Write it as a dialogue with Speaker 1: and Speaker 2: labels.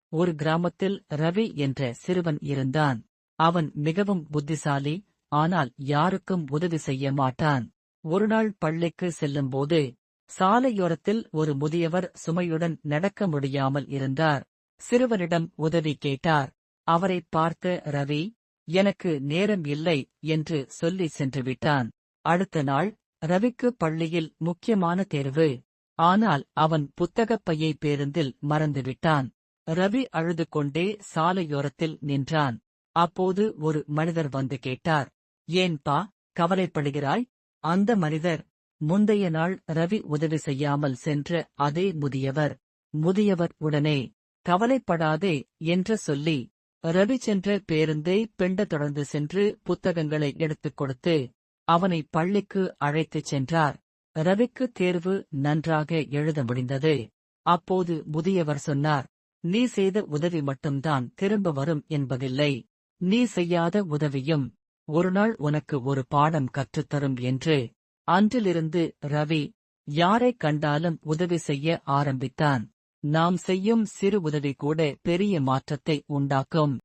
Speaker 1: ஒரு கிராமத்தில் ரவி என்ற சிறுவன் இருந்தான். அவன் மிகவும் புத்திசாலி, ஆனால் யாருக்கும் உதவி செய்ய மாட்டான். ஒருநாள் பள்ளிக்கு செல்லும்போது சாலையோரத்தில் ஒரு முதியவர் சுமையுடன் நடக்க முடியாமல் இருந்தார். சிறுவனிடம் உதவி கேட்டார். அவரைப் பார்த்த ரவி, எனக்கு நேரம் இல்லை என்று சொல்லி சென்றுவிட்டான். அடுத்த நாள் ரவிக்கு பள்ளியில் முக்கியமான தேர்வு. ஆனால் அவன் புத்தகப் பையை பேருந்தில் மறந்துவிட்டான். ரவி அழுது கொண்டே சாலையோரத்தில் நின்றான். அப்போது ஒரு மனிதர் வந்து கேட்டார், ஏன்பா கவலைப்படுகிறாய்? அந்த மனிதர் முந்தைய நாள் ரவி உதவி செய்யாமல் சென்ற அதே முதியவர். முதியவர் உடனே, கவலைப்படாதே என்று சொல்லி ரவி சென்ற பேருந்தை தொடர்ந்து சென்று புத்தகங்களை எடுத்துக் கொடுத்து அவனை பள்ளிக்கு அழைத்துச் சென்றார். ரவிக்கு தேர்வு நன்றாக எழுத முடிந்தது. அப்போது முதியவர் சொன்னார், நீ செய்த உதவி மட்டும்தான் திரும்ப வரும் என்பதில்லை. நீ செய்யாத உதவியும் ஒருநாள் உனக்கு ஒரு பாடம் கற்றுத்தரும் என்று. அன்றிலிருந்து ரவி யாரைக் கண்டாலும் உதவி செய்ய ஆரம்பித்தான். நாம் செய்யும் சிறு உதவி கூட பெரிய மாற்றத்தை உண்டாக்கும்.